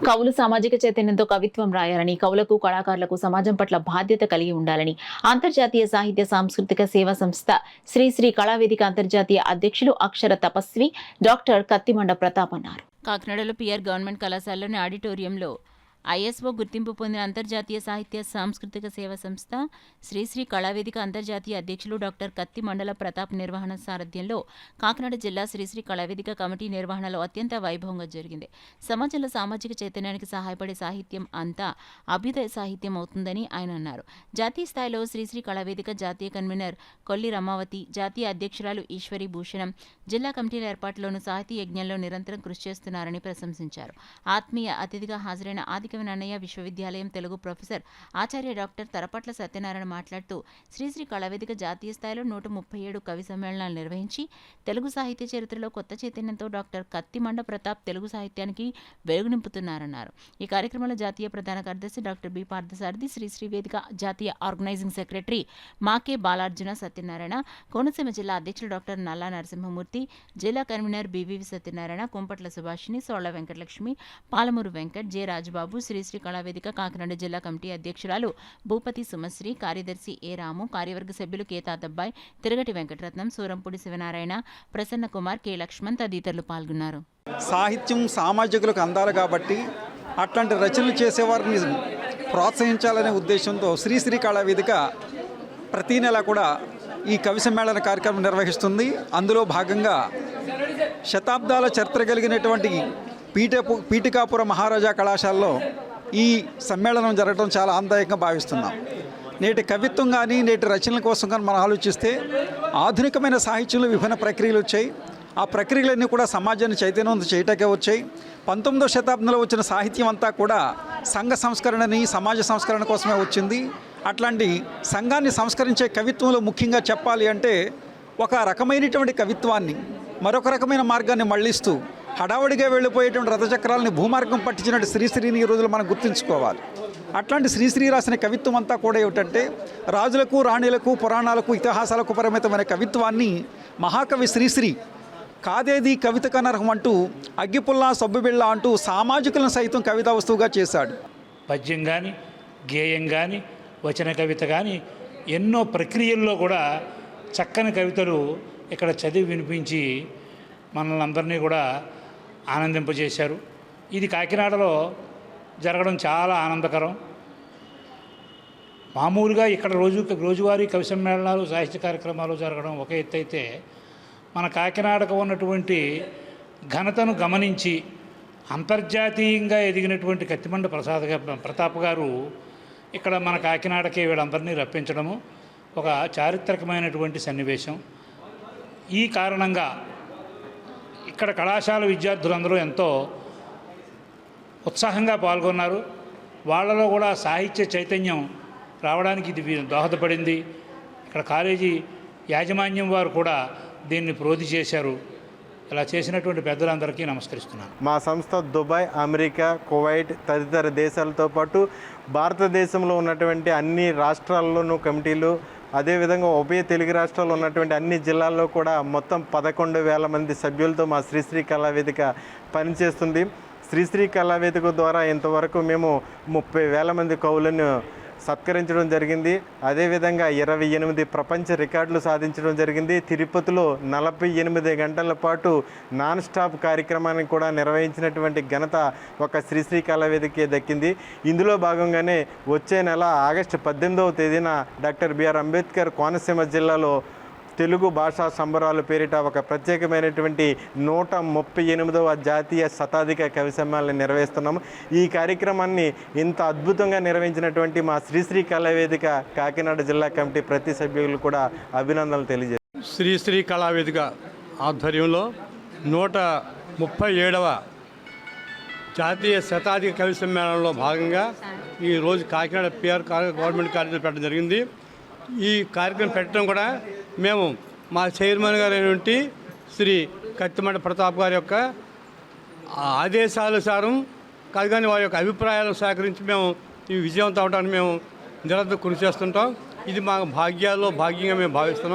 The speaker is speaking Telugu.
కవులు సామాజిక చైతన్యంతో కవిత్వం రాయాలని, కవులకు, కళాకారులకు సమాజం పట్ల బాధ్యత కలిగి ఉండాలని అంతర్జాతీయ సాహిత్య సాంస్కృతిక సేవా సంస్థ శ్రీశ్రీ కళావేదిక అంతర్జాతీయ అధ్యక్షులు అక్షర తపస్వి డాక్టర్ కత్తిమండ ప్రతాప్ అన్నారు. కాకినాడలో పిఆర్ గవర్నమెంట్ కళాశాలలోని ఆడిటోరియంలో ఐఎస్ఓ గుర్తింపు పొందిన అంతర్జాతీయ సాహిత్య సాంస్కృతిక సేవా సంస్థ శ్రీశ్రీ కళావేదిక అంతర్జాతీయ అధ్యక్షులు డాక్టర్ కత్తి మండల ప్రతాప్ నిర్వహణ సారథ్యంలో కాకినాడ జిల్లా శ్రీశ్రీ కళావేదిక కమిటీ నిర్వహణలో అత్యంత వైభవంగా జరిగింది. సమాజంలో సామాజిక చైతన్యానికి సహాయపడే సాహిత్యం అంతా అభ్యుదయ సాహిత్యం అవుతుందని ఆయన అన్నారు. జాతీయ స్థాయిలో శ్రీశ్రీ కళావేదిక జాతీయ కన్వీనర్ కొల్లి రమావతి, జాతీయ అధ్యక్షురాలు ఈశ్వరి భూషణం జిల్లా కమిటీల ఏర్పాటులోనూ సాహితీ యజ్ఞంలో నిరంతరం కృషి చేస్తున్నారని ప్రశంసించారు. ఆత్మీయ అతిథిగా హాజరైన ఆదికవి నన్నయ్య విశ్వవిద్యాలయం తెలుగు ప్రొఫెసర్ ఆచార్య డాక్టర్ తరపట్ల సత్యనారాయణ మాట్లాడుతూ శ్రీశ్రీ కళావేదిక జాతీయ స్థాయిలో 137 కవి సమ్మేళనాలు నిర్వహించి తెలుగు సాహిత్య చరిత్రలో కొత్త చైతన్యంతో డాక్టర్ కత్తిమండ ప్రతాప్ తెలుగు సాహిత్యానికి వెలుగు నింపుతున్నారన్నారు. ఈ కార్యక్రమంలో జాతీయ ప్రధాన కార్యదర్శి డాక్టర్ బి పార్థసారథి, శ్రీశ్రీ వేదిక జాతీయ ఆర్గనైజింగ్ సెక్రటరీ మాకే బాలార్జున సత్యనారాయణ, కోనసీమ జిల్లా అధ్యక్షులు డాక్టర్ నల్లా నరసింహమూర్తి, జిల్లా convener BVV Satyanarayana, Kompatla Subhashini, Solla Venkatalakshmi, Palamuru Venkat, J Rajababu, Sri Sri Kalavedika Kakinada జిల్లా కమిటీ అధ్యక్షురాలు భూపతి సుమశ్రీ, కార్యదర్శి ఏ రాము, కార్యవర్గ సభ్యులు కె తాతబ్బాయి, తిరగటి వెంకటరత్నం, సూరంపూడి శివనారాయణ, ప్రసన్న కుమార్, కె లక్ష్మణ్ తదితరులు పాల్గొన్నారు. సాహిత్యం సామాజికులకు అందాలి కాబట్టి అట్లాంటి రచనలు చేసేవారిని ప్రోత్సహించాలనే ఉద్దేశంతో శ్రీశ్రీ కళావేదిక ప్రతీ నెల కూడా ఈ కవి సమ్మేళన కార్యక్రమం నిర్వహిస్తుంది. అందులో భాగంగా శతాబ్దాల చరిత్ర కలిగినటువంటి పీఠికాపురం మహారాజా కళాశాలలో ఈ సమ్మేళనం జరగడం చాలా ఆనందదాయకంగా భావిస్తున్నాం. నేటి కవిత్వం కానీ నేటి రచనల కోసం కానీ మనం ఆలోచిస్తే ఆధునికమైన సాహిత్యంలో విభిన్న ప్రక్రియలు వచ్చాయి. ఆ ప్రక్రియలన్నీ కూడా సమాజాన్ని చైతన్యవంతం చేయటాకే వచ్చాయి. 19వ శతాబ్దంలో వచ్చిన సాహిత్యం అంతా కూడా సంఘ సంస్కరణని, సమాజ సంస్కరణ కోసమే వచ్చింది. అట్లాంటి సంఘాన్ని సంస్కరించే కవిత్వంలో ముఖ్యంగా చెప్పాలి అంటే ఒక రకమైనటువంటి కవిత్వాన్ని మరొక రకమైన మార్గాన్ని మళ్లిస్తూ హడావడిగా వెళ్ళిపోయేటువంటి రథచక్రాలని భూమార్గం పట్టించినట్టు శ్రీశ్రీని ఈ రోజులు మనం గుర్తుంచుకోవాలి. అట్లాంటి శ్రీశ్రీ రాసిన కవిత్వం అంతా కూడా ఏమిటంటే రాజులకు, రాణులకు, పురాణాలకు, ఇతిహాసాలకు పరిమితమైన కవిత్వాన్ని మహాకవి శ్రీశ్రీ కాదేది కవిత కనర్హం అంటూ అగ్గిపుల్ల సబ్బుబిళ్ళ అంటూ సామాజికులను సైతం కవితా వస్తువుగా చేశాడు. పద్యం కానీ, గేయం కానీ, వచన కవిత కానీ ఎన్నో ప్రక్రియల్లో కూడా చక్కని కవితలు ఇక్కడ చదివి వినిపించి మనల్ని అందరినీ కూడా ఆనందింపజేశారు. ఇది కాకినాడలో జరగడం చాలా ఆనందకరం. మామూలుగా ఇక్కడ రోజువారీ కవి సమ్మేళనాలు, సాహిత్య కార్యక్రమాలు జరగడం ఒక ఎత్తు అయితే, మన కాకినాడకు ఉన్నటువంటి ఘనతను గమనించి అంతర్జాతీయంగా ఎదిగినటువంటి కత్తిమండ ప్రతాప్ గారు ఇక్కడ మన కాకినాడకి వీళ్ళందరినీ రప్పించడము ఒక చారిత్రకమైనటువంటి సన్నివేశం. ఈ కారణంగా ఇక్కడ కళాశాల విద్యార్థులందరూ ఎంతో ఉత్సాహంగా పాల్గొన్నారు. వాళ్ళలో కూడా సాహిత్య చైతన్యం రావడానికి ఇది దోహదపడింది. ఇక్కడ కాలేజీ యాజమాన్యం వారు కూడా దీన్ని ప్రోధి చేశారు. ఇలా చేసినటువంటి పెద్దలందరికీ నమస్కరిస్తున్నాను. మా సంస్థ దుబాయ్, అమెరికా, కువైట్ తదితర దేశాలతో పాటు భారతదేశంలో ఉన్నటువంటి అన్ని రాష్ట్రాల్లోనూ కమిటీలు, అదేవిధంగా ఉభయ తెలుగు రాష్ట్రాల్లో ఉన్నటువంటి అన్ని జిల్లాల్లో కూడా మొత్తం 11,000 మంది సభ్యులతో మా శ్రీశ్రీ కళావేదిక పనిచేస్తుంది. శ్రీశ్రీ కళావేదిక ద్వారా ఇంతవరకు మేము 30,000 మంది కవులను సత్కరించడం జరిగింది. అదేవిధంగా 28 ప్రపంచ రికార్డులు సాధించడం జరిగింది. తిరుపతిలో 48 గంటల పాటు నాన్ స్టాప్ కార్యక్రమాన్ని కూడా నిర్వహించినటువంటి ఘనత ఒక శ్రీశ్రీ కళావేదికే దక్కింది. ఇందులో భాగంగానే వచ్చే నెల ఆగస్టు 18వ తేదీన డాక్టర్ బిఆర్ అంబేద్కర్ కోనసీమ జిల్లాలో తెలుగు భాషా సంబరాలు పేరిట ఒక ప్రత్యేకమైనటువంటి 138వ జాతీయ శతాధిక కవి సమ్మేళనం నిర్వహిస్తున్నాము. ఈ కార్యక్రమాన్ని ఇంత అద్భుతంగా నిర్వహించినటువంటి మా శ్రీశ్రీ కళావేదిక కాకినాడ జిల్లా కమిటీ ప్రతి సభ్యులు కూడా అభినందనలు తెలియజేస్తారు. శ్రీశ్రీ కళావేదిక ఆధ్వర్యంలో 137వ జాతీయ శతాధిక కవి సమ్మేళనంలో భాగంగా ఈరోజు కాకినాడ పిఆర్ గవర్నమెంట్ కాలేజీలో పెట్టడం జరిగింది. ఈ కార్యక్రమం పెట్టడం కూడా మేము మా చైర్మన్ గారు అయినటువంటి శ్రీ కత్తిమండ ప్రతాప్ గారి యొక్క ఆదేశానుసారం కాదు, కానీ వారి యొక్క అభిప్రాయాలను సేకరించి మేము ఈ విజయవంతం అవడానికి మేము నిరంతరం కృషి చేస్తుంటాం. ఇది మా భాగ్యాల్లో భాగ్యంగా మేము భావిస్తున్నాం.